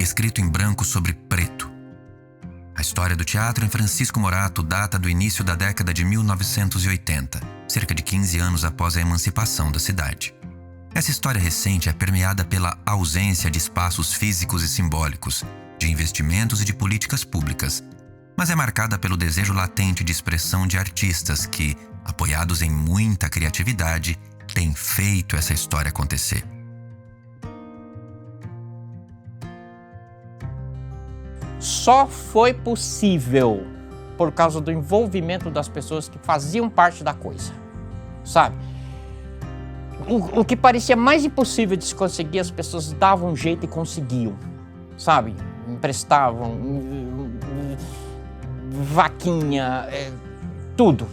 escrito em branco sobre preto. A história do teatro em Francisco Morato data do início da década de 1980, cerca de 15 anos após a emancipação da cidade. Essa história recente é permeada pela ausência de espaços físicos e simbólicos, de investimentos e de políticas públicas, mas é marcada pelo desejo latente de expressão de artistas que, apoiados em muita criatividade, têm feito essa história acontecer. Só foi possível por causa do envolvimento das pessoas que faziam parte da coisa, sabe? O que parecia mais impossível de se conseguir, as pessoas davam um jeito e conseguiam, sabe? Emprestavam, vaquinha, tudo.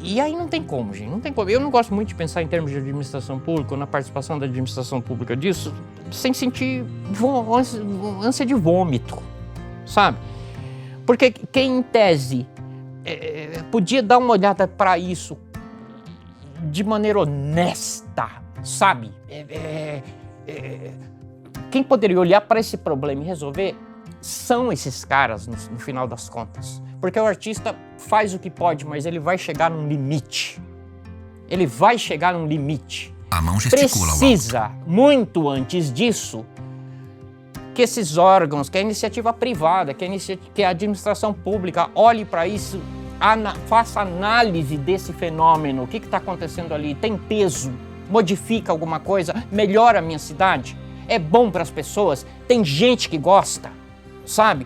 E aí não tem como, gente, não tem como. Eu não gosto muito de pensar em termos de administração pública, ou na participação da administração pública disso, sem sentir ânsia de vômito, sabe? Porque quem, em tese, podia dar uma olhada para isso de maneira honesta, sabe? Quem poderia olhar para esse problema e resolver são esses caras, no final das contas. Porque o artista faz o que pode, mas ele vai chegar num limite. Ele vai chegar num limite. A mão gesticula ao Precisa, muito antes disso, que esses órgãos, que a iniciativa privada, que a administração pública olhe para isso, faça análise desse fenômeno. O que está acontecendo ali? Tem peso? Modifica alguma coisa? Melhora a minha cidade? É bom para as pessoas? Tem gente que gosta? Sabe?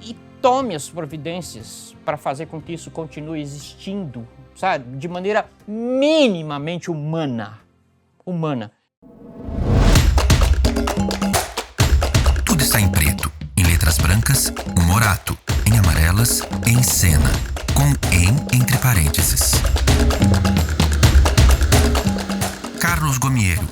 E tome as providências para fazer com que isso continue existindo, sabe? De maneira minimamente humana. Tudo está em preto, em letras brancas, um Morato, em amarelas, em cena, com entre parênteses. Carlos Gomiero.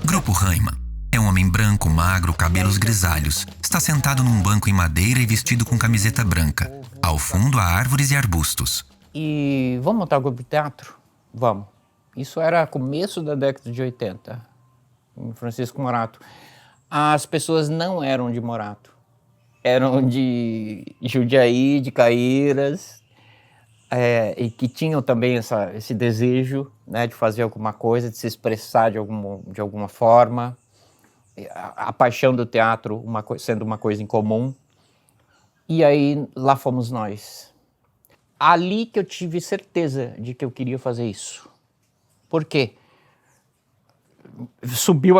Grupo Raima. É um homem branco, magro, cabelos grisalhos. Está sentado num banco em madeira e vestido com camiseta branca. Ao fundo há árvores e arbustos. E vamos montar o grupo de teatro? Vamos. Isso era começo da década de 80, em Francisco Morato. As pessoas não eram de Morato. Eram de Jundiaí, de Caíras, e que tinham também esse desejo, né, de fazer alguma coisa, de se expressar de alguma forma. A paixão do teatro sendo uma coisa em comum. E aí, lá fomos nós. Ali que eu tive certeza de que eu queria fazer isso. Por quê? Subiu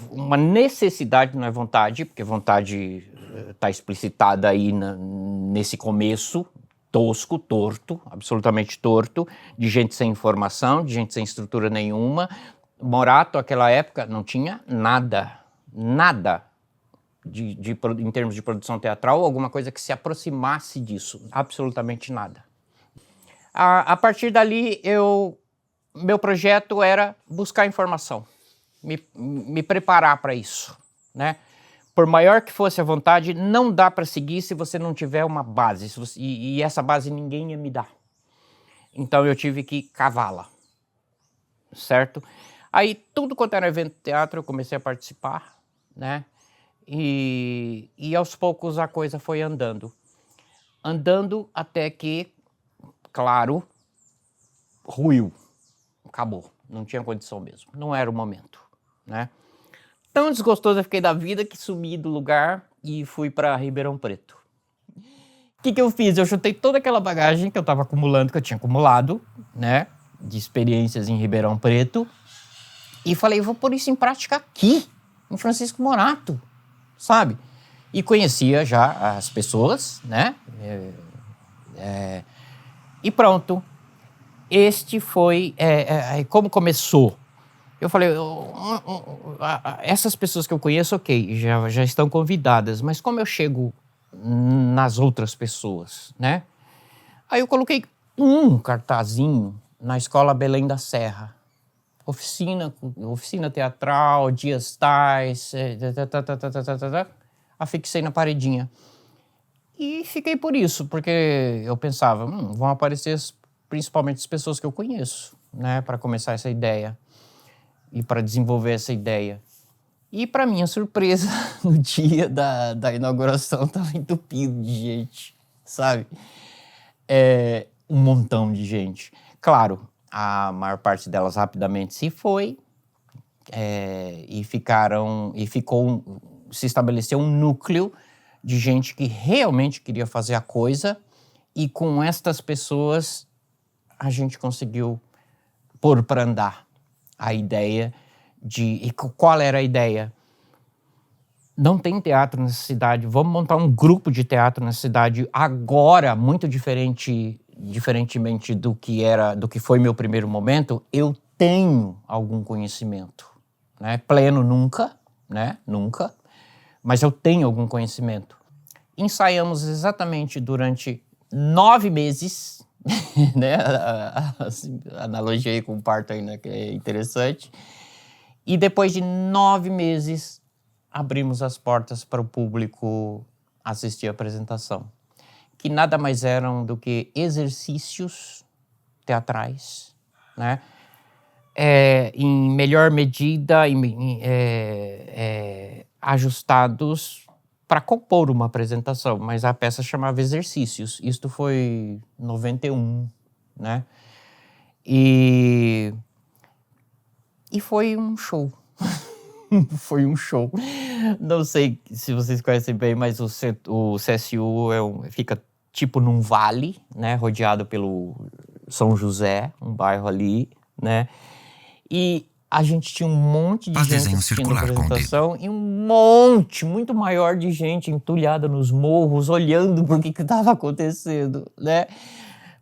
uma necessidade, não é vontade, porque vontade está explicitada aí nesse começo, tosco, torto, absolutamente torto, de gente sem informação, de gente sem estrutura nenhuma. Morato, naquela época, não tinha nada em termos de produção teatral, alguma coisa que se aproximasse disso, absolutamente nada. A partir dali, meu projeto era buscar informação, me preparar para isso, né? Por maior que fosse a vontade, não dá para seguir se você não tiver uma base, e essa base ninguém ia me dar. Então eu tive que cavá-la, certo? Aí tudo quanto era evento de teatro eu comecei a participar, né? E aos poucos a coisa foi andando até que, claro, ruiu, acabou, não tinha condição mesmo, não era o momento, né? Tão desgostoso eu fiquei da vida que sumi do lugar e fui para Ribeirão Preto. O que eu fiz? Eu chutei toda aquela bagagem que eu estava acumulando, que eu tinha acumulado, né, de experiências em Ribeirão Preto, e falei, vou pôr isso em prática aqui, em Francisco Morato, sabe? E conhecia já as pessoas, né? E pronto. Este foi como começou. Eu falei, essas pessoas que eu conheço, ok, já estão convidadas, mas como eu chego nas outras pessoas, né? Aí eu coloquei um cartazinho na Escola Belém da Serra. Oficina teatral, dias tais, afixei na paredinha. E fiquei por isso, porque eu pensava, vão aparecer principalmente as pessoas que eu conheço, né, para começar essa ideia e para desenvolver essa ideia. E, para minha surpresa, no dia da inauguração, estava entupido de gente, sabe? Um montão de gente. Claro, a maior parte delas rapidamente se foi, se estabeleceu um núcleo de gente que realmente queria fazer a coisa, e com estas pessoas a gente conseguiu pôr para andar a ideia E qual era a ideia? Não tem teatro nessa cidade, vamos montar um grupo de teatro nessa cidade agora, muito diferentemente do que foi meu primeiro momento. Eu tenho algum conhecimento, né? Pleno nunca, né? Nunca, mas eu tenho algum conhecimento. Ensaiamos exatamente durante 9 meses, né? A analogia aí com o parto aí, né? Que é interessante. E depois de 9 meses, abrimos as portas para o público assistir a apresentação, que nada mais eram do que exercícios teatrais, né? Em melhor medida, ajustados para compor uma apresentação, mas a peça chamava Exercícios. Isto foi em 91, né? E foi um show. Foi um show. Não sei se vocês conhecem bem, mas o CSU fica tipo num vale, né? Rodeado pelo São José, um bairro ali, né? E a gente tinha um monte de gente assistindo a apresentação e um monte, muito maior de gente entulhada nos morros, olhando por que estava acontecendo, né?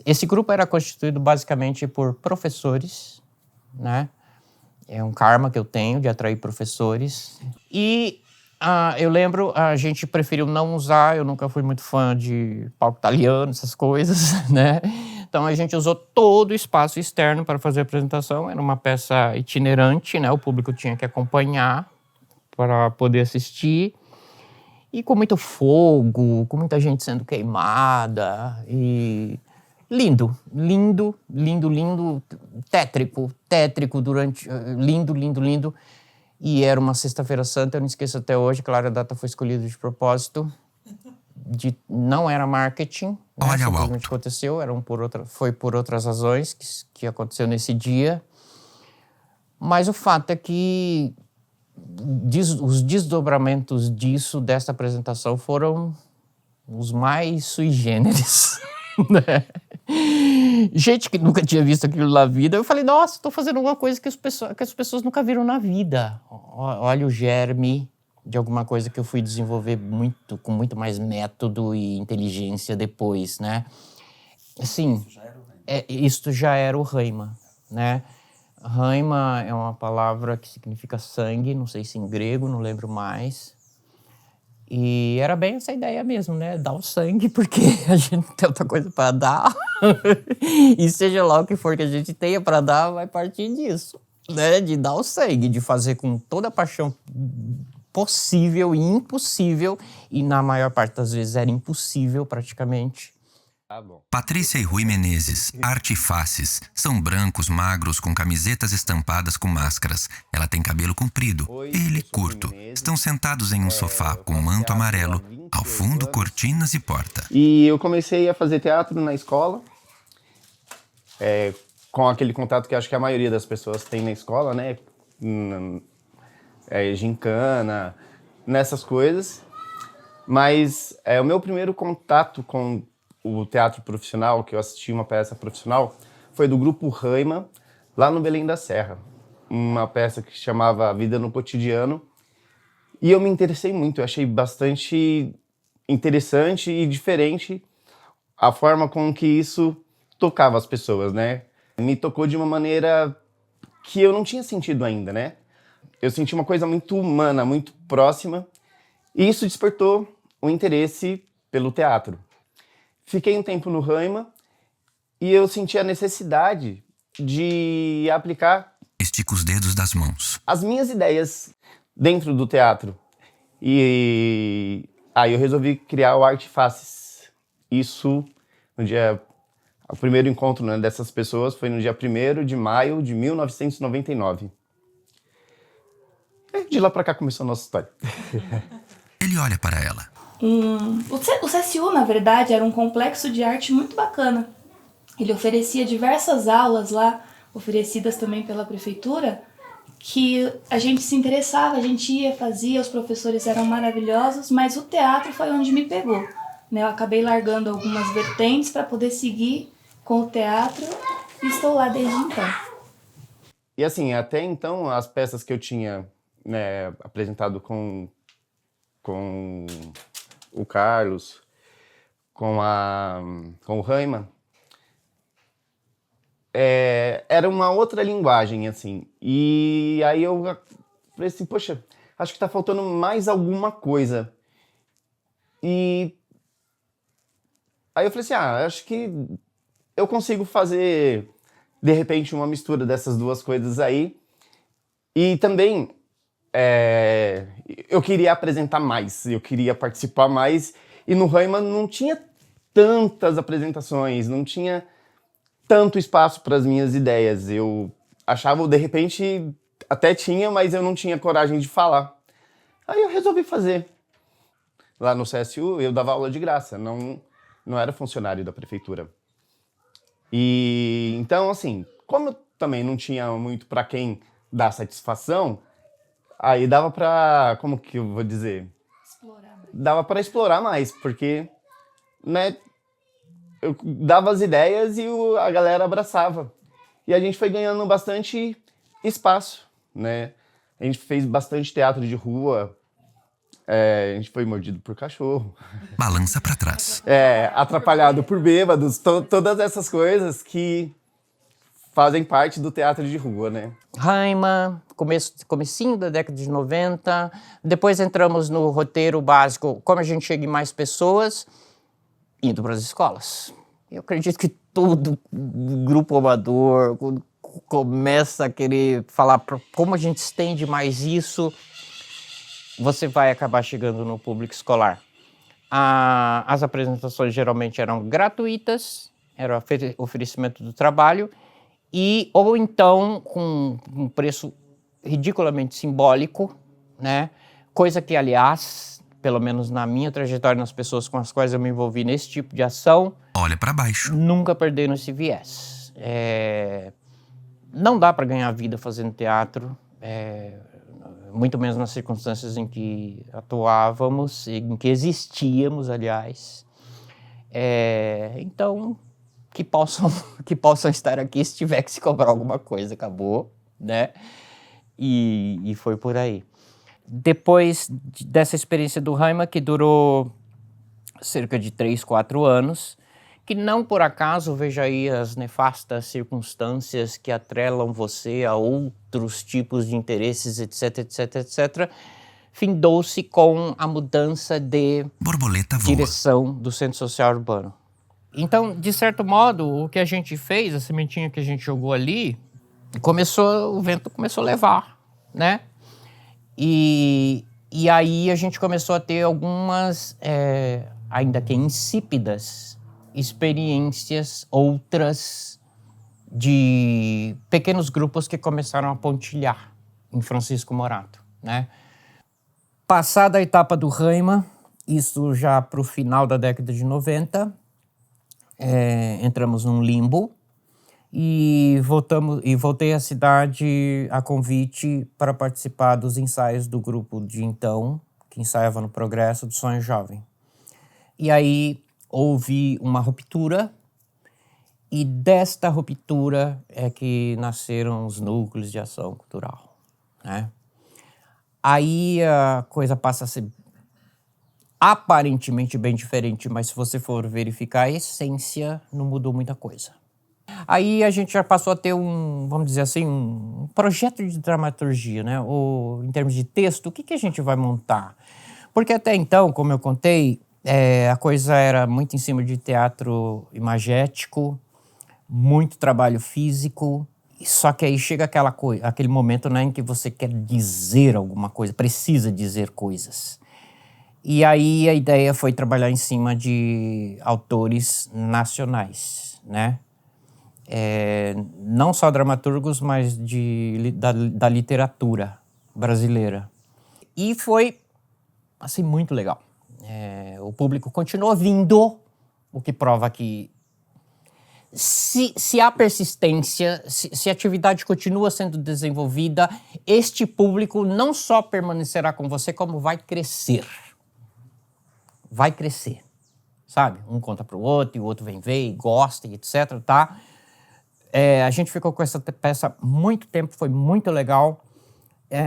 Esse grupo era constituído basicamente por professores, né? É um karma que eu tenho de atrair professores. E eu lembro, a gente preferiu não usar, eu nunca fui muito fã de palco italiano, essas coisas, né? Então a gente usou todo o espaço externo para fazer a apresentação. Era uma peça itinerante, né? O público tinha que acompanhar para poder assistir. E com muito fogo, com muita gente sendo queimada e... Lindo, tétrico durante... Lindo. E era uma sexta-feira santa, eu não esqueço até hoje, claro, a data foi escolhida de propósito. Não era marketing, né? Olha, simplesmente aconteceu, foi por outras razões que aconteceu nesse dia. Mas o fato é que os desdobramentos dessa apresentação foram os mais sui generis, né? Gente que nunca tinha visto aquilo na vida. Eu falei, nossa, estou fazendo alguma coisa que as pessoas nunca viram na vida. Olha o germe de alguma coisa que eu fui desenvolver com muito mais método e inteligência depois, né? Assim, isto já era o Rheima, né? Rheima é uma palavra que significa sangue, não sei se em grego, não lembro mais. E era bem essa ideia mesmo, né? Dar o sangue, porque a gente não tem outra coisa para dar. E seja lá o que for que a gente tenha para dar, vai partir disso, né? De dar o sangue, de fazer com toda a paixão possível e impossível. E na maior parte das vezes era impossível, praticamente. Patrícia e Rui Menezes, arte e faces, são brancos, magros, com camisetas estampadas com máscaras. Ela tem cabelo comprido, ele curto. Estão sentados em um sofá com manto amarelo, ao fundo cortinas e porta. E eu comecei a fazer teatro na escola, com aquele contato que acho que a maioria das pessoas tem na escola, né? Gincana, nessas coisas. Mas o meu primeiro contato com o teatro profissional, que eu assisti uma peça profissional, foi do grupo Rheima, lá no Belém da Serra. Uma peça que chamava Vida no Cotidiano. E eu me interessei muito, eu achei bastante interessante e diferente a forma com que isso tocava as pessoas, né? Me tocou de uma maneira que eu não tinha sentido ainda, né? Eu senti uma coisa muito humana, muito próxima, e isso despertou o interesse pelo teatro. Fiquei um tempo no Rheima e eu senti a necessidade de aplicar... Estica os dedos das mãos. ...as minhas ideias dentro do teatro. E aí eu resolvi criar o Arte Faces. Isso o primeiro encontro, né, dessas pessoas foi no dia 1º de maio de 1999. De lá pra cá começou a nossa história. Ele olha para ela. O CSU, na verdade, era um complexo de arte muito bacana. Ele oferecia diversas aulas lá, oferecidas também pela prefeitura, que a gente se interessava, a gente ia, fazia, os professores eram maravilhosos, mas o teatro foi onde me pegou, né? Eu acabei largando algumas vertentes para poder seguir com o teatro e estou lá desde então. E assim, até então, as peças que eu tinha, né, apresentado com o Carlos, com o Raima, era uma outra linguagem, assim. E aí eu falei assim, poxa, acho que tá faltando mais alguma coisa. E aí eu falei assim, acho que eu consigo fazer, de repente, uma mistura dessas duas coisas aí. E também eu queria apresentar mais, eu queria participar mais. E no Raima não tinha tantas apresentações, não tinha tanto espaço para as minhas ideias. Eu achava, de repente, até tinha, mas eu não tinha coragem de falar. Aí eu resolvi fazer. Lá no CSU, eu dava aula de graça, não era funcionário da prefeitura. E então, assim, como eu também não tinha muito para quem dar satisfação, aí dava para, como que eu vou dizer? Explorar mais. Dava para explorar mais, porque, né, eu dava as ideias e a galera abraçava. E a gente foi ganhando bastante espaço, né? A gente fez bastante teatro de rua, a gente foi mordido por cachorro. Balança para trás. Atrapalhado por bêbados, todas essas coisas que fazem parte do teatro de rua, né? Raima, comecinho da década de 90. Depois entramos no roteiro básico, como a gente chega em mais pessoas, indo para as escolas. Eu acredito que todo grupo amador, quando começa a querer falar como a gente estende mais isso, você vai acabar chegando no público escolar. As apresentações geralmente eram gratuitas, era oferecimento do trabalho, ou então com um preço ridiculamente simbólico, né? Coisa que, aliás, pelo menos na minha trajetória, nas pessoas com as quais eu me envolvi nesse tipo de ação, Olha para baixo. nunca perderam esse viés. Não dá para ganhar vida fazendo teatro, muito menos nas circunstâncias em que atuávamos, em que existíamos, aliás. Então, que possam estar aqui se tiver que se cobrar alguma coisa, acabou, né? E foi por aí. Depois dessa experiência do Raima, que durou cerca de 3, 4 anos, que não por acaso, veja aí as nefastas circunstâncias que atrelam você a outros tipos de interesses, etc, etc, etc, findou-se com a mudança de Borboleta voa. direção do Centro Social Urbano. Então, de certo modo, o que a gente fez, a sementinha que a gente jogou ali, o vento começou a levar, né? E aí a gente começou a ter algumas, ainda que insípidas, experiências outras de pequenos grupos que começaram a pontilhar em Francisco Morato, né? Passada a etapa do Raima, isso já para o final da década de 90, entramos num limbo e voltei à cidade a convite para participar dos ensaios do grupo de então, que ensaiava no Progresso do Sonho Jovem. E aí houve uma ruptura, e desta ruptura é que nasceram os núcleos de ação cultural, né? Aí a coisa passa a ser aparentemente bem diferente, mas se você for verificar a essência, não mudou muita coisa. Aí a gente já passou a ter vamos dizer assim, um projeto de dramaturgia, né? Ou em termos de texto, o que a gente vai montar? Porque até então, como eu contei, a coisa era muito em cima de teatro imagético, muito trabalho físico, só que aí chega aquele momento, né, em que você quer dizer alguma coisa, precisa dizer coisas. E aí a ideia foi trabalhar em cima de autores nacionais, né? Não só dramaturgos, mas da literatura brasileira. E foi, assim, muito legal. O público continuou vindo, o que prova que se há persistência, se a atividade continua sendo desenvolvida, este público não só permanecerá com você, como vai crescer. Vai crescer, sabe? Um conta pro outro, e o outro vem ver, e gosta, e etc, tá? A gente ficou com essa peça muito tempo, foi muito legal,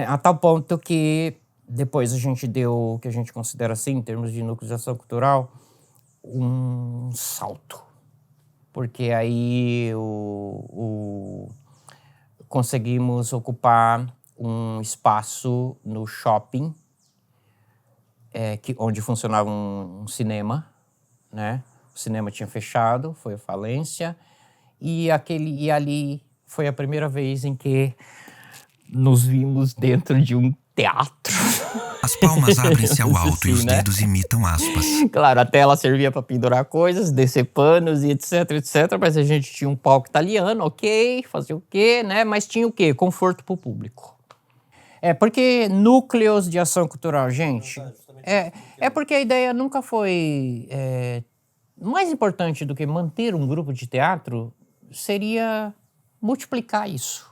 a tal ponto que depois a gente deu o que a gente considera assim, em termos de núcleo de ação cultural, um salto. Porque aí conseguimos ocupar um espaço no shopping, onde funcionava um cinema, né? O cinema tinha fechado, foi à falência, e ali foi a primeira vez em que nos vimos dentro de um teatro. As palmas abrem-se ao alto assim, e os né? dedos imitam aspas. Claro, a tela servia para pendurar coisas, descer panos e etc, mas a gente tinha um palco italiano, ok, fazer o quê, né? Mas tinha o quê? Conforto para o público. Porque núcleos de ação cultural, gente, porque a ideia nunca foi... mais importante do que manter um grupo de teatro seria multiplicar isso.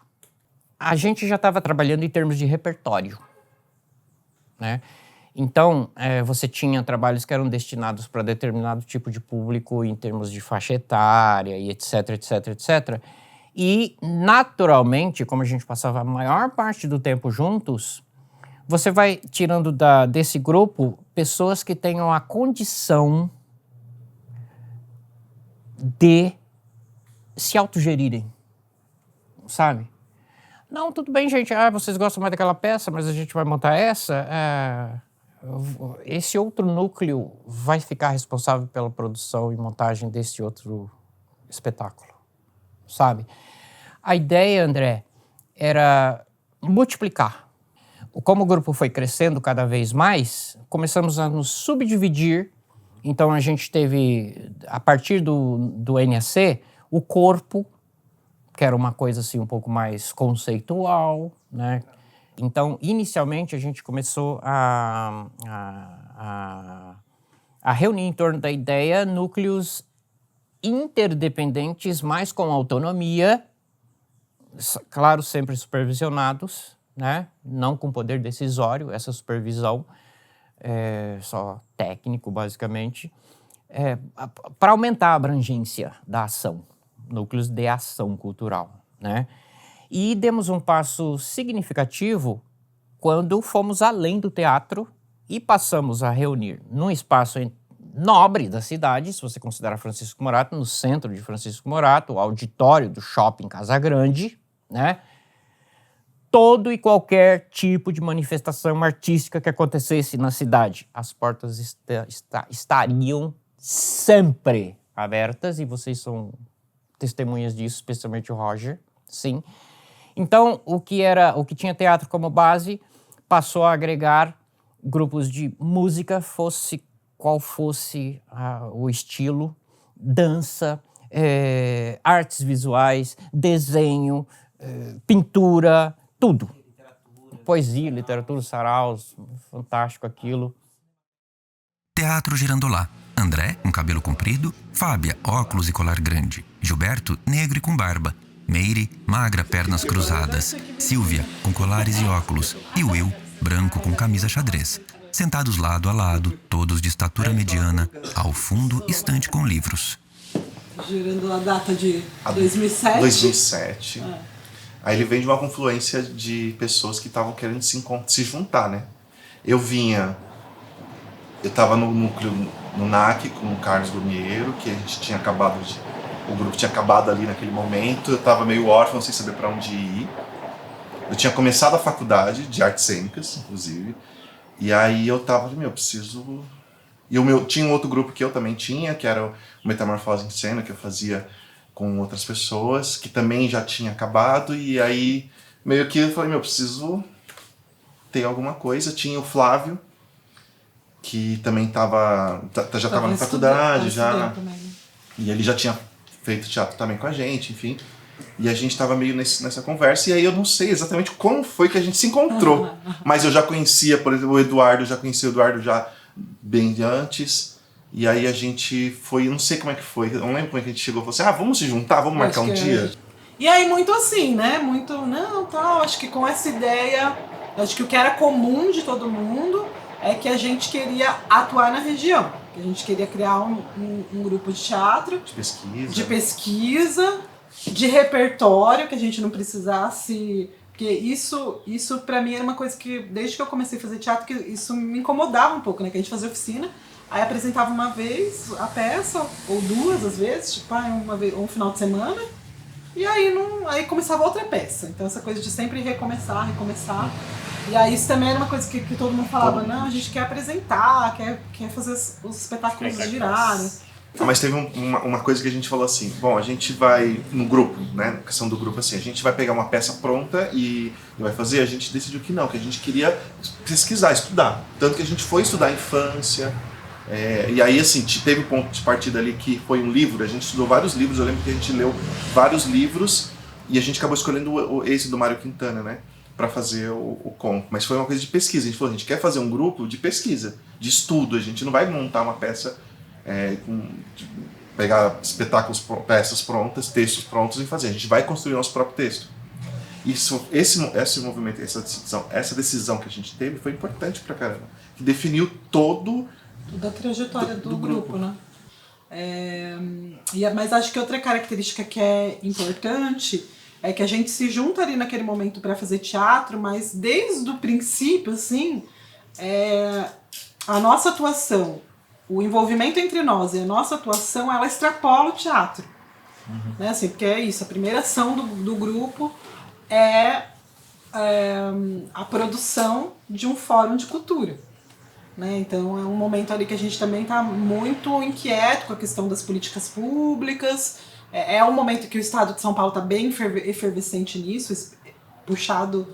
A gente já estava trabalhando em termos de repertório, né? Então, você tinha trabalhos que eram destinados para determinado tipo de público em termos de faixa etária e etc. E, naturalmente, como a gente passava a maior parte do tempo juntos, você vai tirando desse grupo pessoas que tenham a condição de se autogerirem, sabe? Não, tudo bem, gente. Vocês gostam mais daquela peça, mas a gente vai montar essa. Esse outro núcleo vai ficar responsável pela produção e montagem desse outro espetáculo, sabe? A ideia, André, era multiplicar. Como o grupo foi crescendo cada vez mais, começamos a nos subdividir. Então, a gente teve, a partir do NAC, o corpo, que era uma coisa assim um pouco mais conceitual, né? Então, inicialmente, a gente começou a reunir em torno da ideia núcleos interdependentes, mas com autonomia, claro, sempre supervisionados, né? Não com poder decisório, essa supervisão só técnico, basicamente, para aumentar a abrangência da ação, núcleos de ação cultural, né? E demos um passo significativo quando fomos além do teatro e passamos a reunir num espaço nobre da cidade, se você considerar Francisco Morato, no centro de Francisco Morato, o auditório do Shopping Casa Grande, né? Todo e qualquer tipo de manifestação artística que acontecesse na cidade. As portas estariam sempre abertas, e vocês são testemunhas disso, especialmente o Roger, sim. Então, o que tinha teatro como base passou a agregar grupos de música, fosse qual fosse o estilo, dança, artes visuais, desenho, pintura, tudo. Poesia, literatura, saraus, fantástico aquilo. Teatro Girandolá. André, com cabelo comprido. Fábia, óculos e colar grande. Gilberto, negro e com barba. Meire, magra, pernas cruzadas. Silvia, com colares e óculos. E Will, branco com camisa xadrez. Sentados lado a lado, todos de estatura mediana. Ao fundo, estante com livros. Girando a data de 2007. 2007. Aí ele vem de uma confluência de pessoas que estavam querendo se juntar, né? Eu tava no núcleo, no NAC, com o Carlos Gomiero, que a gente tinha acabado o grupo tinha acabado ali naquele momento. Eu tava meio órfão, sem saber para onde ir. Eu tinha começado a faculdade de artes cênicas, inclusive. E aí eu tava, eu preciso... E tinha um outro grupo que eu também tinha, que era o Metamorfose em Cena, que eu fazia com outras pessoas, que também já tinha acabado. E aí, meio que eu falei, preciso ter alguma coisa. Tinha o Flávio, que também já estava na faculdade, já. E ele já tinha feito teatro também com a gente, enfim. E a gente estava meio nessa conversa, e aí eu não sei exatamente como foi que a gente se encontrou. Mas eu já conhecia, por exemplo, o Eduardo, já bem antes. E aí a gente foi, eu não sei como é que foi, eu não lembro como é que a gente chegou, falou assim, vamos se juntar, vamos marcar um dia. E aí muito assim, né, muito, não, tal, acho que com essa ideia, acho que o que era comum de todo mundo é que a gente queria atuar na região, que a gente queria criar um grupo de teatro, de pesquisa, de repertório, que a gente não precisasse... Porque isso pra mim era uma coisa que, desde que eu comecei a fazer teatro, que isso me incomodava um pouco, né? Que a gente fazia oficina, aí apresentava uma vez a peça, ou duas às vezes, tipo, uma vez, um final de semana, e aí começava outra peça. Então essa coisa de sempre recomeçar. E aí isso também era uma coisa que todo mundo falava, não, a gente quer apresentar, quer fazer os espetáculos girarem. Mas teve uma coisa que a gente falou assim, bom, a gente vai no grupo, né, na questão do grupo assim, a gente vai pegar uma peça pronta e vai fazer, a gente decidiu que não, que a gente queria pesquisar, estudar. Tanto que a gente foi estudar a infância, e aí assim, teve um ponto de partida ali que foi um livro, a gente estudou vários livros, eu lembro que a gente leu vários livros e a gente acabou escolhendo esse do Mário Quintana, né, para fazer o conto. Mas foi uma coisa de pesquisa, a gente falou, a gente quer fazer um grupo de pesquisa, de estudo, a gente não vai montar uma peça pegar espetáculos, peças prontas, textos prontos e fazer. A gente vai construir o nosso próprio texto. Esse movimento, essa decisão que a gente teve foi importante pra caramba. Que definiu toda a trajetória do grupo, né? Mas acho que outra característica que é importante é que a gente se junta ali naquele momento para fazer teatro, mas desde o princípio, assim, a nossa atuação, o envolvimento entre nós e a nossa atuação, ela extrapola o teatro. Né? Assim, porque é isso, a primeira ação do grupo é a produção de um fórum de cultura. Né? Então é um momento ali que a gente também está muito inquieto com a questão das políticas públicas. É um momento que o estado de São Paulo está bem efervescente nisso, puxado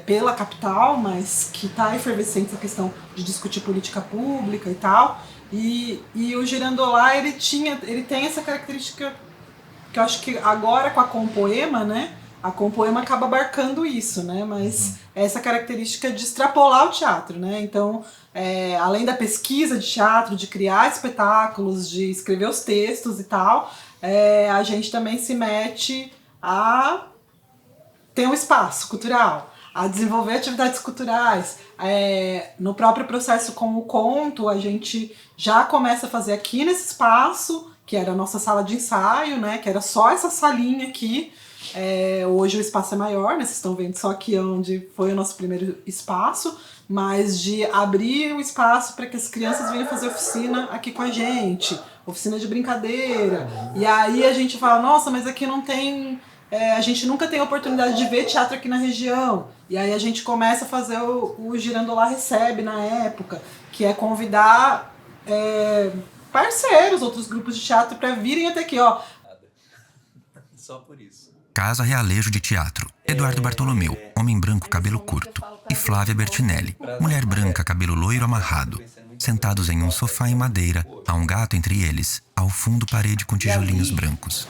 pela capital, mas que está efervescente a questão de discutir política pública e tal. E o Girandolá, ele tem essa característica que eu acho que agora com a Compoema, né? A Compoema acaba abarcando isso, né? Mas essa característica de extrapolar o teatro, né? Então, além da pesquisa de teatro, de criar espetáculos, de escrever os textos e tal, a gente também se mete a ter um espaço cultural, a desenvolver atividades culturais. No próprio processo com o conto, a gente já começa a fazer aqui nesse espaço, que era a nossa sala de ensaio, né? Que era só essa salinha aqui. Hoje o espaço é maior, né? Vocês estão vendo só aqui onde foi o nosso primeiro espaço, mas de abrir o espaço para que as crianças venham fazer oficina aqui com a gente, oficina de brincadeira. E aí a gente fala, nossa, mas aqui não tem... a gente nunca tem oportunidade de ver teatro aqui na região. E aí a gente começa a fazer o Girandolá Recebe na época, que é convidar parceiros, outros grupos de teatro para virem até aqui, ó. Só por isso. Casa Realejo de Teatro. Eduardo Bartolomeu, homem branco, cabelo curto. E Flávia Bertinelli, mulher branca, cabelo loiro amarrado. Sentados em um sofá em madeira, há um gato entre eles. Ao fundo, parede com tijolinhos brancos.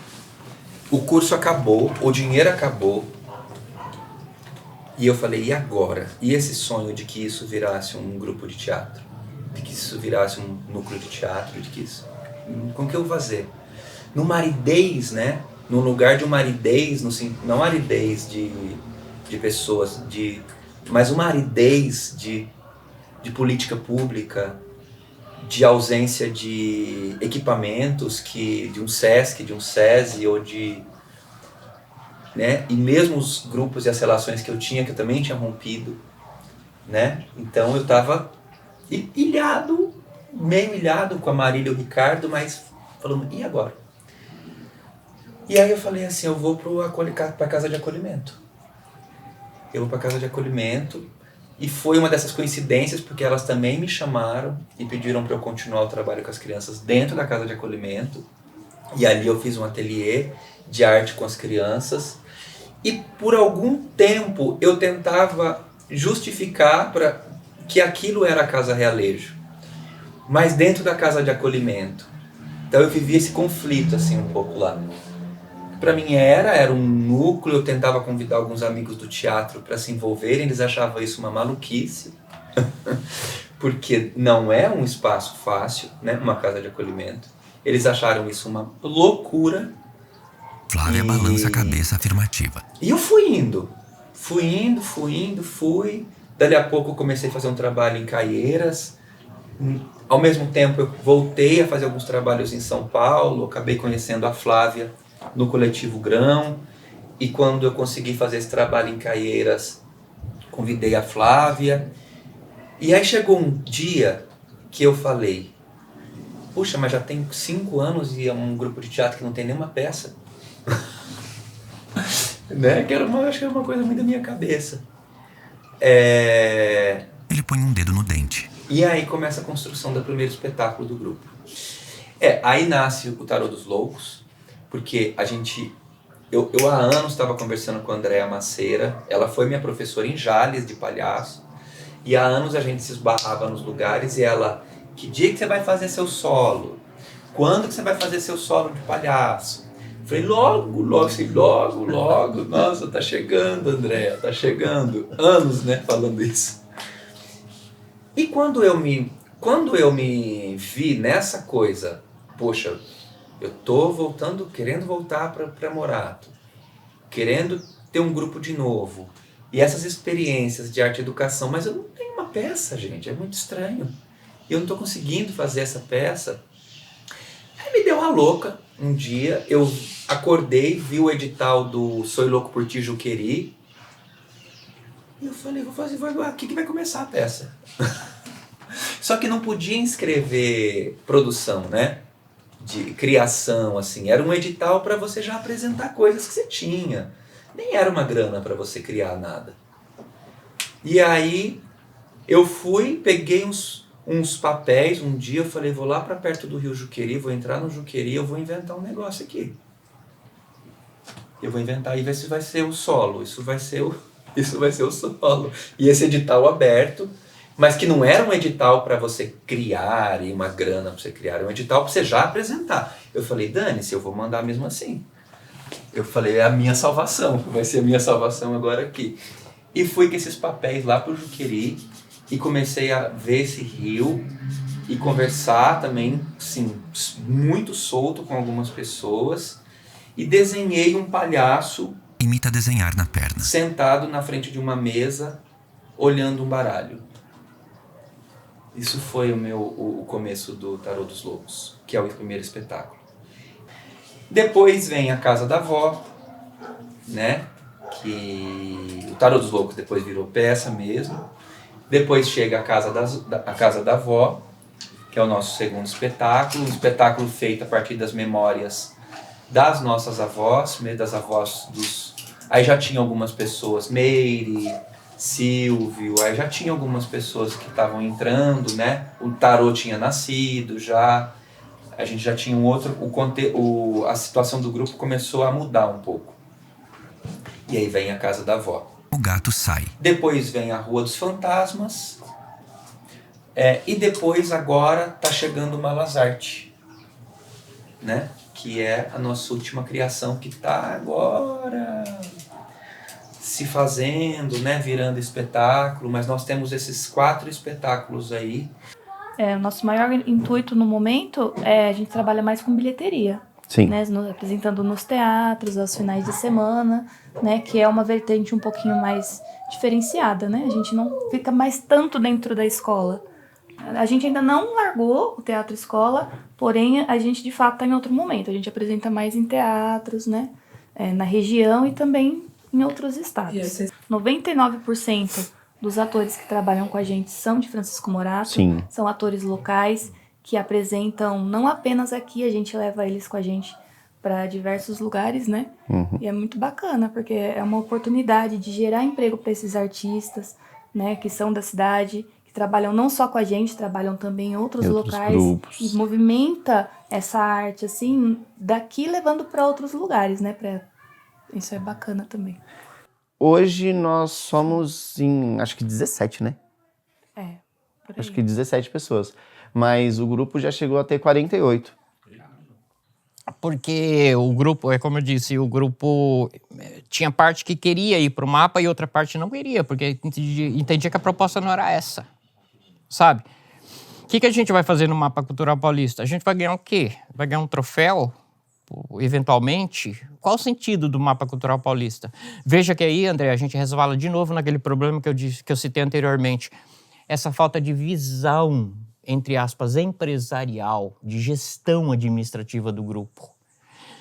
O curso acabou, o dinheiro acabou. E eu falei, e agora? E esse sonho de que isso virasse um grupo de teatro? De que isso virasse um núcleo de teatro? De que isso... Como que eu vou fazer? Numa aridez, né? No lugar de uma aridez, não aridez de pessoas, mas uma aridez de política pública, de ausência de equipamentos de um SESC, de um SESI, ou né? E mesmo os grupos e as relações que eu também tinha rompido, né? Então eu estava meio ilhado com a Marília e o Ricardo, mas falando, e agora? E aí eu falei assim, eu vou para a casa de acolhimento. Eu vou para a casa de acolhimento, e foi uma dessas coincidências, porque elas também me chamaram e pediram para eu continuar o trabalho com as crianças dentro da casa de acolhimento. E ali eu fiz um ateliê de arte com as crianças. E por algum tempo eu tentava justificar que aquilo era a Casa Realejo, mas dentro da casa de acolhimento. Então eu vivi esse conflito assim um pouco lá. Para mim era um núcleo, eu tentava convidar alguns amigos do teatro para se envolverem, eles achavam isso uma maluquice, porque não é um espaço fácil, né, uma casa de acolhimento. Eles acharam isso uma loucura. Flávia balança a cabeça afirmativa. E eu fui indo. Fui. Dali a pouco eu comecei a fazer um trabalho em Caieiras. Ao mesmo tempo eu voltei a fazer alguns trabalhos em São Paulo. Acabei conhecendo a Flávia no Coletivo Grão. E quando eu consegui fazer esse trabalho em Caieiras, convidei a Flávia. E aí chegou um dia que eu falei, puxa, mas já tem 5 anos e é um grupo de teatro que não tem nenhuma peça. Né? Acho que era uma coisa muito da minha cabeça. Ele põe um dedo no dente. E aí começa a construção do primeiro espetáculo do grupo. Aí nasce o Tarô dos Loucos, porque eu há anos estava conversando com a Andréa Maceira, ela foi minha professora em Jales de palhaço, e há anos a gente se esbarrava nos lugares e ela, que dia que você vai fazer seu solo? Quando que você vai fazer seu solo de palhaço? Falei, logo, nossa, tá chegando, Andréa, tá chegando. Anos, né, falando isso. E quando eu me vi nessa coisa, poxa, eu tô querendo voltar pra Morato, querendo ter um grupo de novo, e essas experiências de arte e educação, mas eu não tenho uma peça, gente, é muito estranho. Eu não tô conseguindo fazer essa peça. Aí me deu uma louca. Um dia eu acordei, vi o edital do Sou Louco por Ti, Juqueri. E eu falei, aqui que vai começar a peça. Só que não podia inscrever produção, né? De criação, assim. Era um edital para você já apresentar coisas que você tinha. Nem era uma grana para você criar nada. E aí eu fui, peguei uns papéis, um dia eu falei, vou lá para perto do Rio Juqueri, vou entrar no Juqueri, eu vou inventar um negócio aqui. Eu vou inventar e ver se vai ser o solo, isso vai ser o solo. E esse edital aberto, mas que não era um edital para você criar e uma grana para você criar, era um edital para você já apresentar. Eu falei, dane-se, eu vou mandar mesmo assim. Eu falei, é a minha salvação, vai ser a minha salvação agora aqui. E fui com esses papéis lá pro Juqueri e comecei a ver esse rio e conversar também, assim, muito solto com algumas pessoas e desenhei um palhaço. Imita desenhar na perna. Sentado na frente de uma mesa, olhando um baralho. Isso foi o começo do Tarô dos Loucos, que é o primeiro espetáculo. Depois vem a Casa da Vó, né? Que o Tarô dos Loucos depois virou peça mesmo. Depois chega a Casa da Vó, que é o nosso segundo espetáculo. Um espetáculo feito a partir das memórias das nossas avós, das avós dos... Aí já tinha algumas pessoas, Meire, Silvio, aí já tinha algumas pessoas que estavam entrando, né? O tarô tinha nascido já, a gente já tinha um outro... a situação do grupo começou a mudar um pouco. E aí vem a Casa da Vó. O gato sai. Depois vem a Rua dos Fantasmas. E depois agora tá chegando o Malazarte, né? Que é a nossa última criação que tá agora se fazendo, né? Virando espetáculo. Mas nós temos esses 4 espetáculos aí. O nosso maior intuito no momento é a gente trabalha mais com bilheteria. Sim. Né, apresentando nos teatros, aos finais de semana, né, que é uma vertente um pouquinho mais diferenciada, né? A gente não fica mais tanto dentro da escola. A gente ainda não largou o teatro escola, porém a gente de fato está em outro momento. A gente apresenta mais em teatros, né, na região e também em outros estados. 99% dos atores que trabalham com a gente são de Francisco Morato, Sim. São atores locais que apresentam não apenas aqui, a gente leva eles com a gente para diversos lugares, né? Uhum. E é muito bacana, porque é uma oportunidade de gerar emprego para esses artistas, né, que são da cidade, que trabalham não só com a gente, trabalham também em outros locais. Grupos. E movimenta essa arte, assim, daqui levando para outros lugares, né? Isso é bacana também. Hoje nós somos em, acho que 17, né? Por aí. Acho que 17 pessoas. Mas o grupo já chegou a ter 48. porque o grupo, é como eu disse, o grupo tinha parte que queria ir para o mapa e outra parte não queria, porque entendia que a proposta não era essa, sabe? O que a gente vai fazer no Mapa Cultural Paulista? A gente vai ganhar o quê? Vai ganhar um troféu, eventualmente? Qual o sentido do Mapa Cultural Paulista? Veja que aí, André, a gente resvala de novo naquele problema que eu citei anteriormente. Essa falta de visão, entre aspas, empresarial, de gestão administrativa do grupo.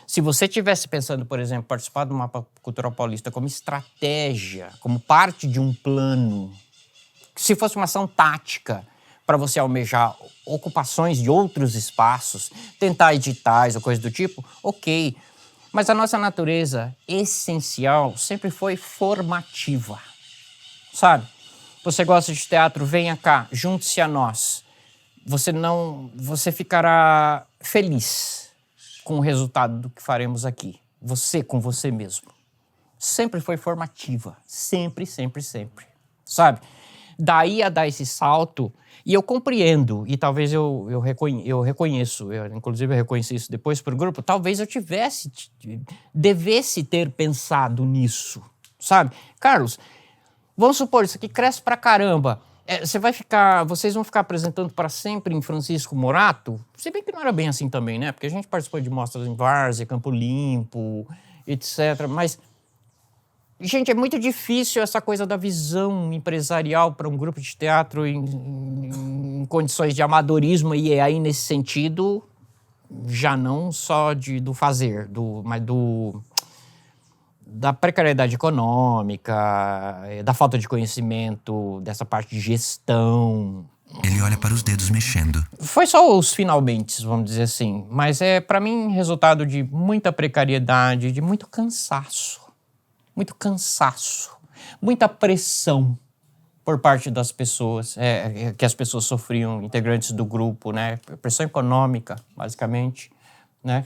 Se você estivesse pensando, por exemplo, participar do Mapa Cultural Paulista como estratégia, como parte de um plano, se fosse uma ação tática para você almejar ocupações de outros espaços, tentar editais ou coisa do tipo, ok. Mas a nossa natureza essencial sempre foi formativa, sabe? Você gosta de teatro, venha cá, junte-se a nós. Você ficará feliz com o resultado do que faremos aqui. Você com você mesmo. Sempre foi formativa. Sempre, sempre, sempre. Sabe? Daí a dar esse salto, e eu compreendo, e talvez eu reconheço, inclusive eu reconheci isso depois para o grupo, talvez eu devesse ter pensado nisso, sabe? Carlos, vamos supor, isso aqui cresce pra caramba. Vocês vão ficar apresentando para sempre em Francisco Morato? Se bem que não era bem assim também, né? Porque a gente participou de mostras em Várzea, Campo Limpo, etc. Mas, gente, é muito difícil essa coisa da visão empresarial para um grupo de teatro em condições de amadorismo, e aí, nesse sentido, já não só do fazer, mas da precariedade econômica, da falta de conhecimento, dessa parte de gestão. Ele olha para os dedos mexendo. Foi só os finalmente, vamos dizer assim. Mas para mim, resultado de muita precariedade, de muito cansaço. Muito cansaço. Muita pressão por parte das pessoas, que as pessoas sofriam, integrantes do grupo, né? Pressão econômica, basicamente, né?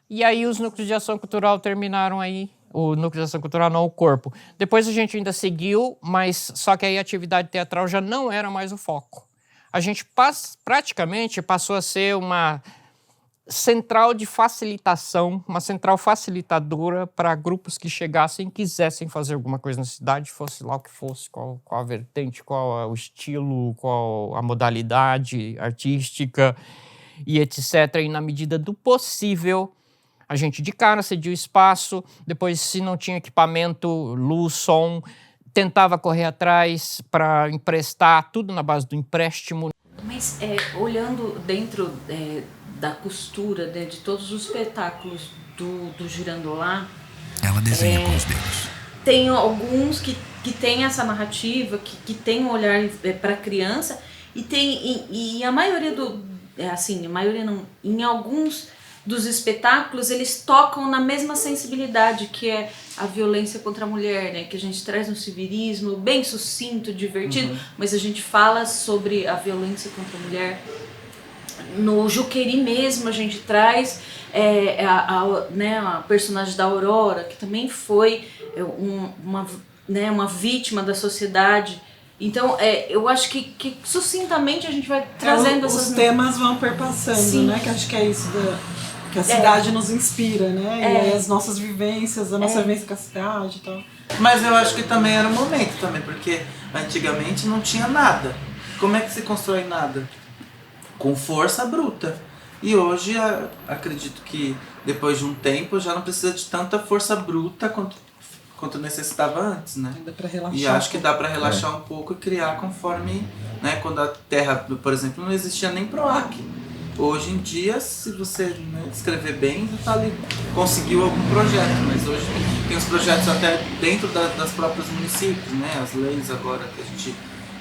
E aí os núcleos de ação cultural terminaram aí. O núcleo de ação cultural, não o corpo. Depois a gente ainda seguiu, mas só que aí a atividade teatral já não era mais o foco. A gente praticamente passou a ser uma central de facilitação, uma central facilitadora para grupos que chegassem e quisessem fazer alguma coisa na cidade, fosse lá o que fosse, qual a vertente, qual o estilo, qual a modalidade artística e etc. E na medida do possível, a gente de cara cedia o espaço, depois se não tinha equipamento, luz, som, tentava correr atrás para emprestar, tudo na base do empréstimo. Mas olhando dentro da costura de todos os espetáculos do Girandolá... Ela desenha com os dedos. Tem alguns que tem essa narrativa, que tem um olhar para a criança, e a maioria a maioria não, em alguns dos espetáculos, eles tocam na mesma sensibilidade, que é a violência contra a mulher, né? Que a gente traz um civilismo bem sucinto, divertido, mas a gente fala sobre a violência contra a mulher. No Juqueri mesmo, a gente traz a personagem da Aurora, que também foi uma vítima da sociedade. Então, eu acho que sucintamente a gente vai trazendo os temas vão perpassando, sim, né? Que acho que é isso que a cidade nos inspira, né? E aí as nossas vivências, a nossa vivência com a cidade e tal. Mas eu acho que também era o momento também, porque antigamente não tinha nada. Como é que se constrói nada? Com força bruta. E hoje, acredito que depois de um tempo já não precisa de tanta força bruta quanto necessitava antes, né? Dá pra relaxar. E acho que dá pra relaxar um pouco e criar conforme, né? Quando a terra, por exemplo, não existia nem PROAC. Hoje em dia, se você escrever bem, já tá ali, conseguiu algum projeto, mas hoje tem os projetos até dentro das próprios municípios, né? As leis agora que a gente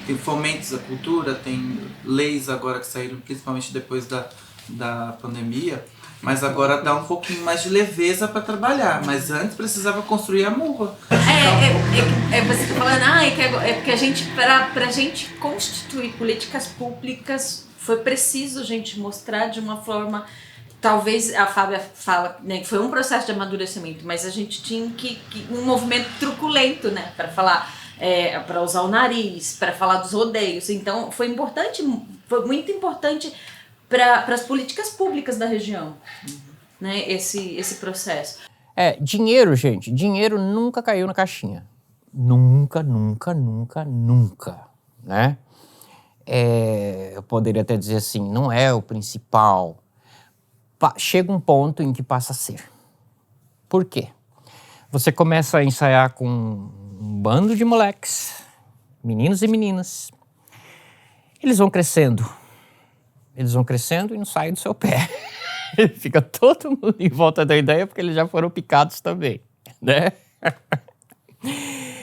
tem fomentos à cultura, tem leis agora que saíram principalmente depois da pandemia, mas agora dá um pouquinho mais de leveza para trabalhar, mas antes precisava construir a murra. Você tá falando, é porque a gente, pra gente constituir políticas públicas, foi preciso a gente mostrar de uma forma, talvez a Fábia fala, né, que foi um processo de amadurecimento, mas a gente tinha um movimento truculento, né, para falar, para usar o nariz, para falar dos rodeios. Então foi muito importante para as políticas públicas da região. né, esse processo? Dinheiro, gente, dinheiro nunca caiu na caixinha. Nunca, nunca, nunca, nunca, né? Eu poderia até dizer assim, não é o principal. Chega um ponto em que passa a ser. Por quê? Você começa a ensaiar com um bando de moleques, meninos e meninas. Eles vão crescendo e não saem do seu pé. Fica todo mundo em volta da ideia porque eles já foram picados também, né?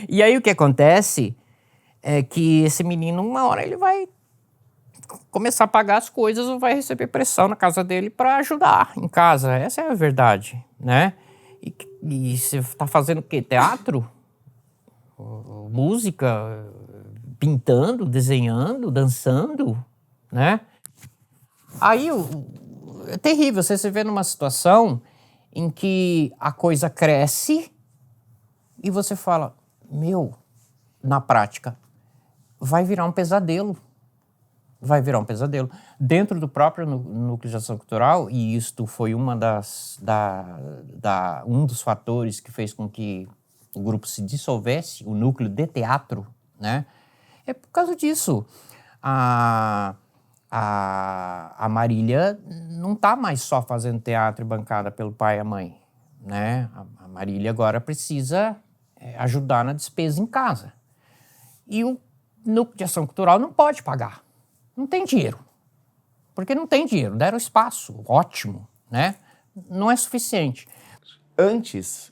E aí o que acontece é que esse menino, uma hora ele vai começar a pagar as coisas ou vai receber pressão na casa dele para ajudar em casa. Essa é a verdade, né? E você tá fazendo o quê? Teatro? Música? Pintando? Desenhando? Dançando? Né? Aí é terrível, você se vê numa situação em que a coisa cresce e você fala, na prática, vai virar um pesadelo. Vai virar um pesadelo. Dentro do próprio núcleo de ação cultural, e isto foi um dos fatores que fez com que o grupo se dissolvesse, o núcleo de teatro, né? É por causa disso. A Marília não está mais só fazendo teatro e bancada pelo pai e a mãe, né? A Marília agora precisa ajudar na despesa em casa. E o núcleo de ação cultural não pode pagar. Não tem dinheiro. Porque não tem dinheiro. Deram espaço, ótimo, né? Não é suficiente. Antes,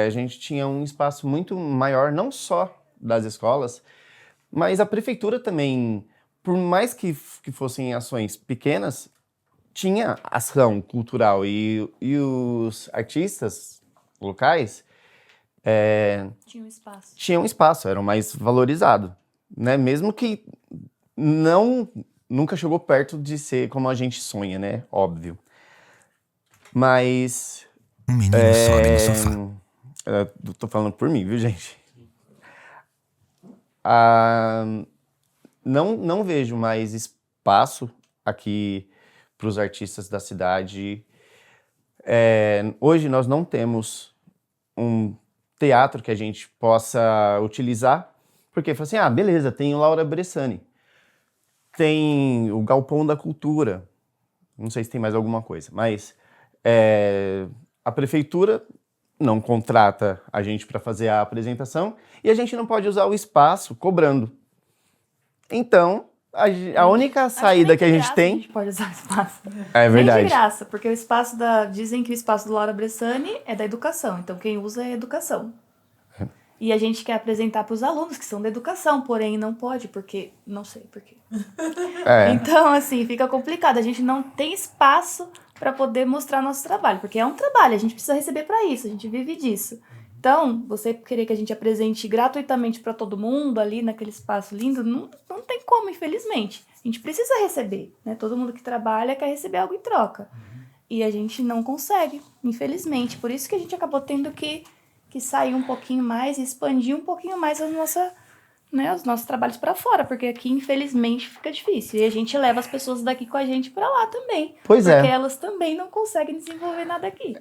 a gente tinha um espaço muito maior, não só das escolas, mas a prefeitura também, por mais que fossem ações pequenas, tinha ação cultural e os artistas locais tinham espaço, eram mais valorizados, né? Mesmo que nunca chegou perto de ser como a gente sonha, né? Óbvio. Mas... Um menino sobe no sofá. Eu tô falando por mim, viu, gente? Não vejo mais espaço aqui para os artistas da cidade. Hoje nós não temos um teatro que a gente possa utilizar, porque fala assim, beleza, tem o Laura Bressani, tem o Galpão da Cultura, não sei se tem mais alguma coisa, mas a prefeitura não contrata a gente para fazer a apresentação e a gente não pode usar o espaço cobrando. Então, a única saída que a gente tem... A gente pode usar o espaço. É verdade. Nem de graça, porque o espaço dizem que o espaço do Laura Bressani é da educação, então quem usa é a educação. E a gente quer apresentar para os alunos que são da educação, porém não pode, porque... Não sei por quê. Então, assim, fica complicado. A gente não tem espaço para poder mostrar nosso trabalho, porque é um trabalho, a gente precisa receber para isso, a gente vive disso. Então, você querer que a gente apresente gratuitamente para todo mundo ali naquele espaço lindo, não tem como, infelizmente. A gente precisa receber, né? Todo mundo que trabalha quer receber algo em troca. E a gente não consegue, infelizmente. Por isso que a gente acabou tendo que sair um pouquinho mais e expandir um pouquinho mais os nossos trabalhos para fora, porque aqui, infelizmente, fica difícil. E a gente leva as pessoas daqui com a gente para lá também. Pois porque elas também não conseguem desenvolver nada aqui.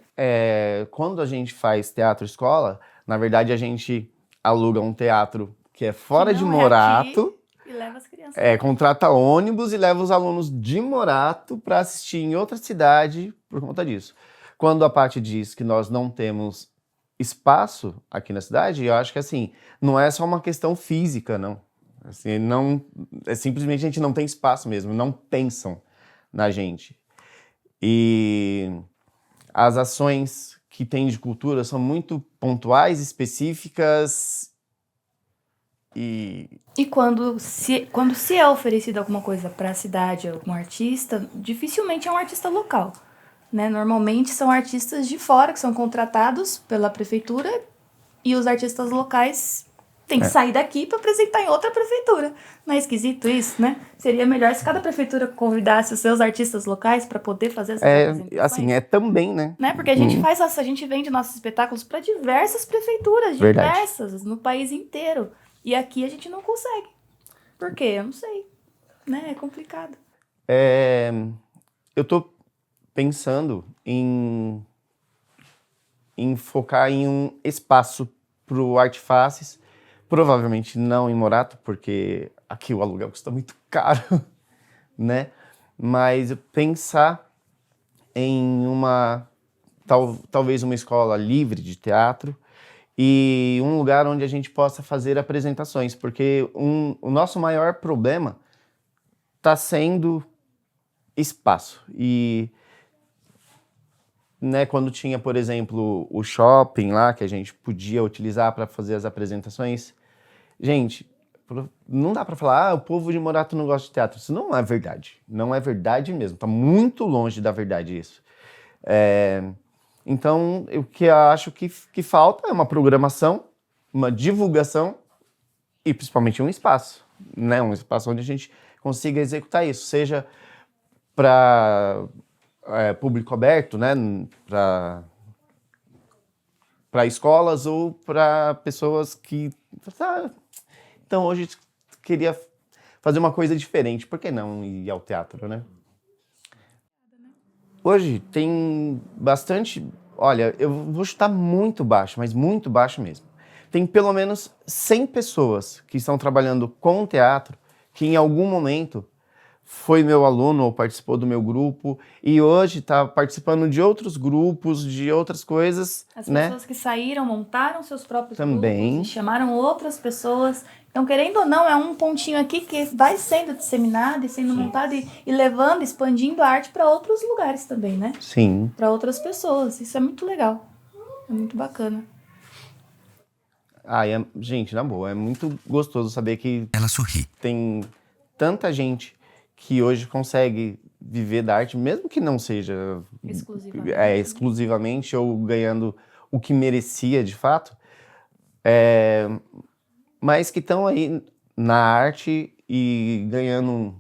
Quando a gente faz teatro-escola, na verdade a gente aluga um teatro que é fora de Morato. E leva as crianças. Contrata ônibus e leva os alunos de Morato para assistir em outra cidade por conta disso. Quando a Paty diz que nós não temos espaço aqui na cidade, eu acho que assim, não é só uma questão física, não. Assim, simplesmente a gente não tem espaço mesmo, não pensam na gente. E as ações que tem de cultura são muito pontuais, específicas e quando se é oferecido alguma coisa para a cidade, algum artista, dificilmente é um artista local. Né? Normalmente são artistas de fora que são contratados pela prefeitura e os artistas locais têm que sair daqui para apresentar em outra prefeitura. Não é esquisito isso, né? Seria melhor se cada prefeitura convidasse os seus artistas locais para poder fazer essas apresentações. Assim, também, né? Porque a gente a gente vende nossos espetáculos para diversas prefeituras, diversas, no país inteiro. E aqui a gente não consegue. Por quê? Eu não sei. Né? É complicado. Eu tô pensando em focar em um espaço para o Artefaces, provavelmente não em Morato, porque aqui o aluguel custa muito caro, né? Mas pensar em talvez uma escola livre de teatro e um lugar onde a gente possa fazer apresentações, porque o nosso maior problema está sendo espaço. E né, quando tinha, por exemplo, o shopping lá, que a gente podia utilizar para fazer as apresentações, gente, não dá para falar, o povo de Morato não gosta de teatro. Isso não é verdade. Não é verdade mesmo. Está muito longe da verdade isso. Então, o que eu acho que falta é uma programação, uma divulgação e principalmente um espaço, né? Um espaço onde a gente consiga executar isso, seja para público aberto, né? Para escolas ou para pessoas que... Então, hoje queria fazer uma coisa diferente. Por que não ir ao teatro, né? Hoje tem bastante... Olha, eu vou chutar muito baixo, mas muito baixo mesmo. Tem pelo menos 100 pessoas que estão trabalhando com teatro que em algum momento foi meu aluno ou participou do meu grupo e hoje está participando de outros grupos, de outras coisas, As né? pessoas que saíram, montaram seus próprios Também. grupos e chamaram outras pessoas. Então, querendo ou não, é um pontinho aqui que vai sendo disseminado e sendo montado e levando, expandindo a arte para outros lugares também, né? Sim. Para outras pessoas. Isso é muito legal. É muito bacana. Gente, na boa, é muito gostoso saber que Ela sorri. tem tanta gente que hoje consegue viver da arte, mesmo que não seja exclusivamente ou ganhando o que merecia de fato, mas que estão aí na arte e ganhando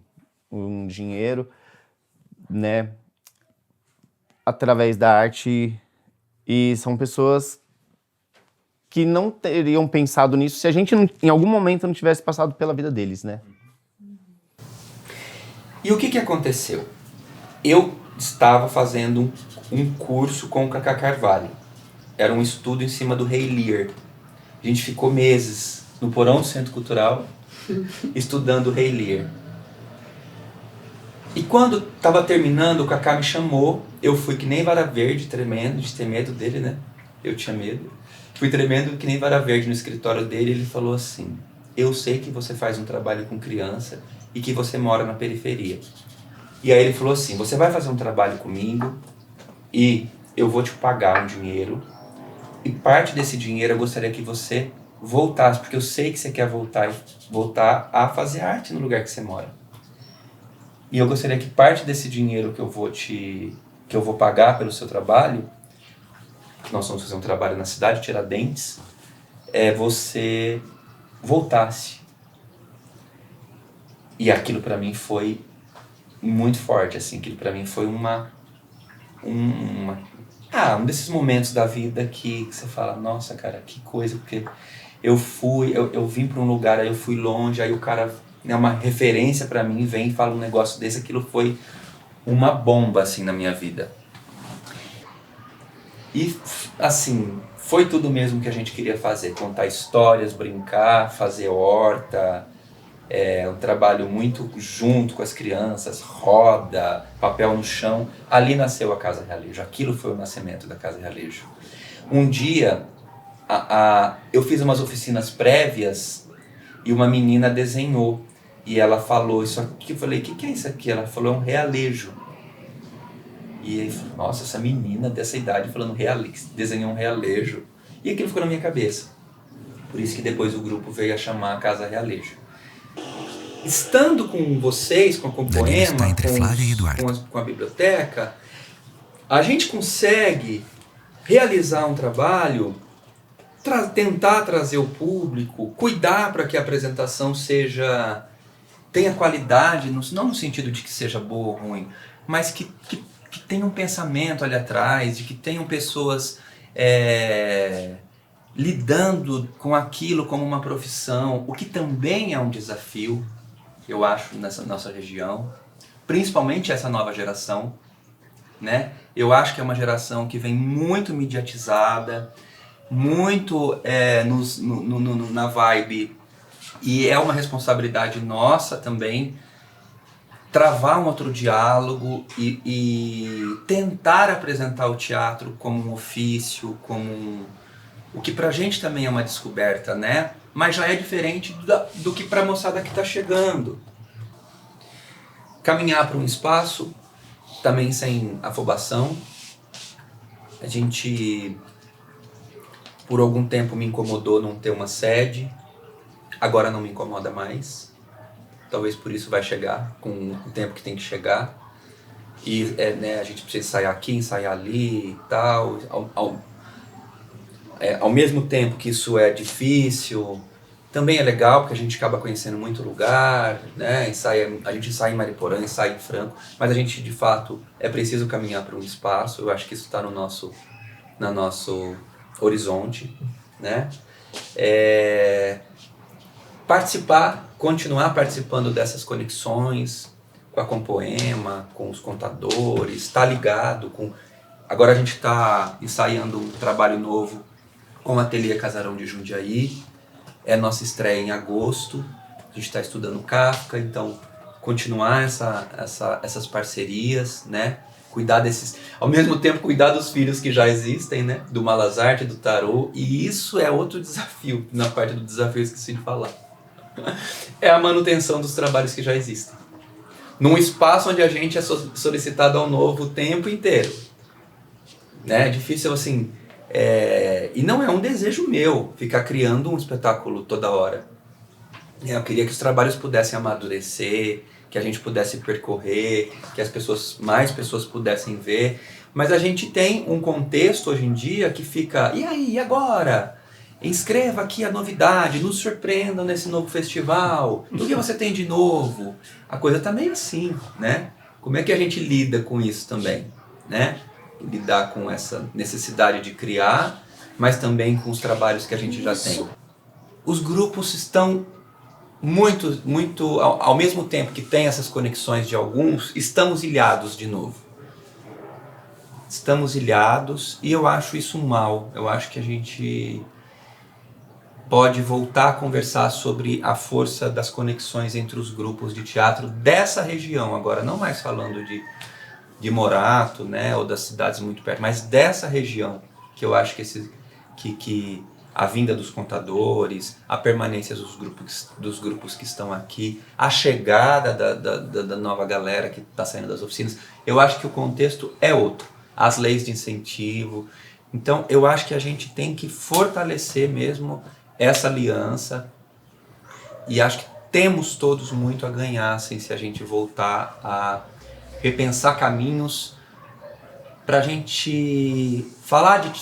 um dinheiro, né, através da arte, e são pessoas que não teriam pensado nisso se a gente em algum momento não tivesse passado pela vida deles, né? E o que aconteceu? Eu estava fazendo um curso com o Cacá Carvalho. Era um estudo em cima do Rei Lear. A gente ficou meses no porão do Centro Cultural estudando o Rei Lear. E quando estava terminando, o Cacá me chamou. Eu fui que nem vara verde, tremendo, de ter medo dele, né? Eu tinha medo. Fui tremendo que nem vara verde no escritório dele. Ele falou assim: eu sei que você faz um trabalho com criança e que você mora na periferia. E aí ele falou assim: você vai fazer um trabalho comigo e eu vou te pagar um dinheiro e parte desse dinheiro eu gostaria que você voltasse, porque eu sei que você quer voltar a fazer arte no lugar que você mora. E eu gostaria que parte desse dinheiro que eu vou pagar pelo seu trabalho, que nós vamos fazer um trabalho na cidade de Tiradentes, você voltasse. E aquilo para mim foi muito forte, assim, aquilo para mim foi um desses momentos da vida que você fala, nossa, cara, que coisa, porque eu vim para um lugar, aí eu fui longe, aí o cara, né, uma referência para mim, vem e fala um negócio desse, aquilo foi uma bomba, assim, na minha vida. E, assim, foi tudo mesmo que a gente queria fazer, contar histórias, brincar, fazer horta, um trabalho muito junto com as crianças, roda, papel no chão. Ali nasceu a Casa Realejo, aquilo foi o nascimento da Casa Realejo. Um dia, eu fiz umas oficinas prévias e uma menina desenhou, e ela falou isso aqui, eu falei, o que é isso aqui? Ela falou, é um realejo. E aí, nossa, essa menina dessa idade falando desenhou um realejo. E aquilo ficou na minha cabeça. Por isso que depois o grupo veio a chamar a Casa Realejo. Estando com vocês, com a Compoema, com a biblioteca, a gente consegue realizar um trabalho, tentar trazer o público, cuidar para que a apresentação tenha qualidade, não no sentido de que seja boa ou ruim, mas que tenha um pensamento ali atrás, de que tenham pessoas lidando com aquilo como uma profissão, o que também é um desafio, eu acho, nessa nossa região, principalmente essa nova geração, né? Eu acho que é uma geração que vem muito mediatizada, muito na vibe, e é uma responsabilidade nossa também travar um outro diálogo e tentar apresentar o teatro como um ofício, o que pra gente também é uma descoberta, né? Mas já é diferente do que pra moçada que tá chegando. Caminhar para um espaço, também sem afobação. A gente, por algum tempo, me incomodou não ter uma sede, agora não me incomoda mais. Talvez por isso vai chegar, com o tempo que tem que chegar. E né, a gente precisa ensaiar aqui, ensaiar ali e tal. Ao mesmo tempo que isso é difícil, também é legal, porque a gente acaba conhecendo muito lugar, né? A gente ensaia em Mariporã, ensaia em Franco, mas a gente, de fato, é preciso caminhar para um espaço. Eu acho que isso está no nosso horizonte, né? Participar, continuar participando dessas conexões com a Compoema, com os contadores, estar ligado com... Agora a gente está ensaiando um trabalho novo com o Ateliê Casarão de Jundiaí. É nossa estreia em agosto. A gente está estudando Kafka, então continuar essas parcerias, né? Cuidar desses... Ao mesmo tempo, cuidar dos filhos que já existem, né? Do Malas Arte, do Tarô. E isso é outro desafio. Na parte do desafio eu esqueci de falar. É a manutenção dos trabalhos que já existem. Num espaço onde a gente é solicitado ao novo o tempo inteiro. Né? É difícil assim... E não é um desejo meu ficar criando um espetáculo toda hora. Eu queria que os trabalhos pudessem amadurecer, que a gente pudesse percorrer, que mais pessoas pudessem ver. Mas a gente tem um contexto hoje em dia que fica, e aí, e agora? Inscreva aqui a novidade, nos surpreendam nesse novo festival. O que você tem de novo? A coisa tá meio assim, né? Como é que a gente lida com isso também, né? Lidar com essa necessidade de criar, mas também com os trabalhos que a gente já tem. Os grupos estão muito, ao mesmo tempo que tem essas conexões de alguns, estamos ilhados de novo. Estamos ilhados e eu acho isso mal. Eu acho que a gente pode voltar a conversar sobre a força das conexões entre os grupos de teatro dessa região, agora não mais falando de Morato, né, ou das cidades muito perto, mas dessa região, que eu acho que a vinda dos contadores, a permanência dos grupos que estão aqui, a chegada da nova galera que está saindo das oficinas, eu acho que o contexto é outro. As leis de incentivo. Então, eu acho que a gente tem que fortalecer mesmo essa aliança e acho que temos todos muito a ganhar assim, se a gente voltar a repensar caminhos para a gente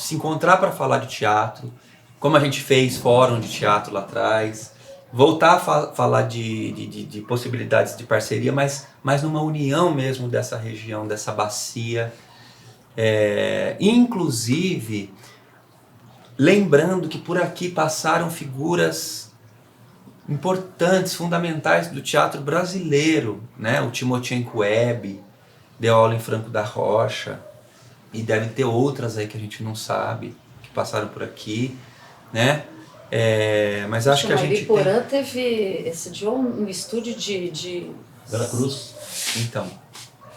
se encontrar para falar de teatro, como a gente fez fórum de teatro lá atrás, voltar a falar de possibilidades de parceria, mas numa união mesmo dessa região, dessa bacia, inclusive lembrando que por aqui passaram figuras importantes, fundamentais do teatro brasileiro, né? O Timochenko Webb deu aula em Franco da Rocha, e deve ter outras aí que a gente não sabe, que passaram por aqui, né? Mas acho que a gente Mariporã teve esse dia um estúdio de Veracruz. Então,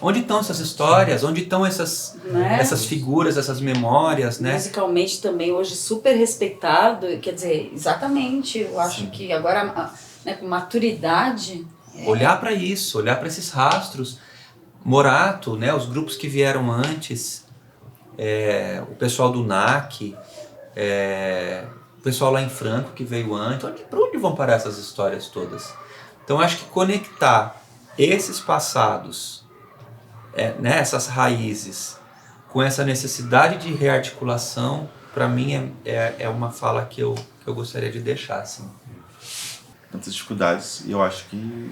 onde estão essas histórias? Onde estão essas figuras, essas memórias, né? Musicalmente também hoje super respeitado, quer dizer, exatamente, eu acho que agora, né, com maturidade... Olhar para isso, olhar para esses rastros. Morato, né, os grupos que vieram antes, o pessoal do NAC, o pessoal lá em Franco que veio antes, para onde vão parar essas histórias todas? Então acho que conectar esses passados, né, essas raízes, com essa necessidade de rearticulação, para mim é uma fala que eu gostaria de deixar. Assim. Tantas dificuldades, e eu acho que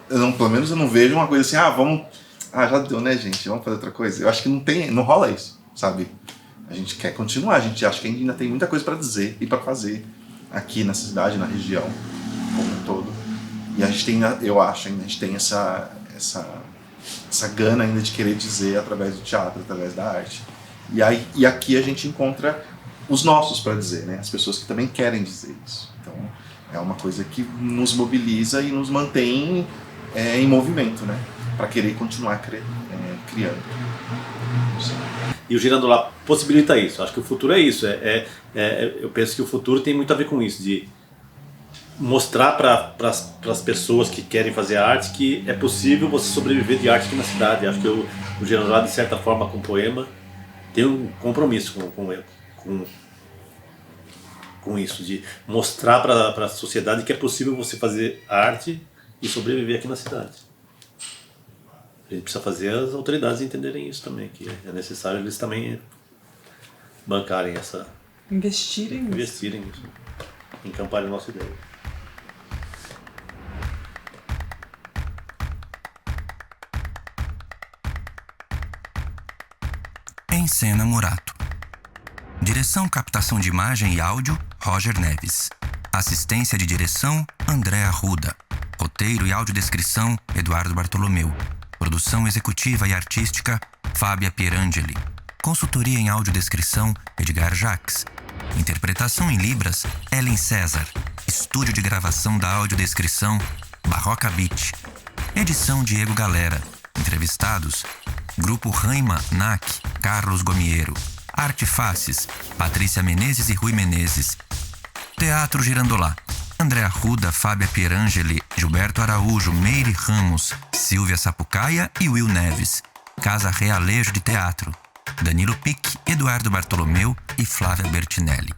pelo menos eu não vejo uma coisa assim, já deu, né, gente, vamos fazer outra coisa. Eu acho que não rola isso, sabe? A gente quer continuar, a gente acha que ainda tem muita coisa para dizer e para fazer aqui nessa cidade, na região, como um todo. E a gente tem, eu acho, ainda a gente tem essa essa gana ainda de querer dizer através do teatro, através da arte. E aqui a gente encontra os nossos para dizer, né? As pessoas que também querem dizer isso. Então é uma coisa que nos mobiliza e nos mantém em movimento, né? Para querer continuar criando. E o Girando Lá possibilita isso. Acho que o futuro é isso. Eu penso que o futuro tem muito a ver com isso, de mostrar para as pessoas que querem fazer arte que é possível você sobreviver de arte aqui na cidade. Acho que o Girando Lá, de certa forma, com o poema, tem um compromisso com isso, de mostrar para a sociedade que é possível você fazer arte e sobreviver aqui na cidade. A gente precisa fazer as autoridades entenderem isso também, que é necessário eles também bancarem essa... Investirem nisso, encamparem a nossa ideia. Em cena, Morato. Direção, captação de imagem e áudio, Roger Neves. Assistência de direção, André Arruda. Roteiro e audiodescrição, Eduardo Bartolomeu. Produção executiva e artística, Fábia Pierangeli. Consultoria em audiodescrição, Edgar Jacques. Interpretação em Libras, Ellen César. Estúdio de gravação da audiodescrição, Barroca Beat. Edição, Diego Galera. Entrevistados, Grupo Raima, NAC, Carlos Gomiero. Artefaces, Patrícia Menezes e Rui Menezes. Teatro Girando Lá, André Arruda, Fábia Pierangeli, Gilberto Araújo, Meire Ramos, Silvia Sapucaia e Will Neves. Casa Realejo de Teatro, Danilo Pique, Eduardo Bartolomeu e Flávia Bertinelli.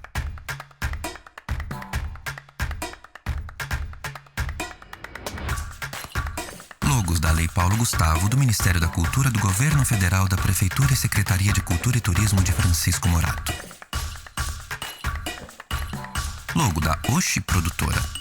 Logos da Lei Paulo Gustavo, do Ministério da Cultura do Governo Federal, da Prefeitura e Secretaria de Cultura e Turismo de Francisco Morato. Logo da Oxi Produtora.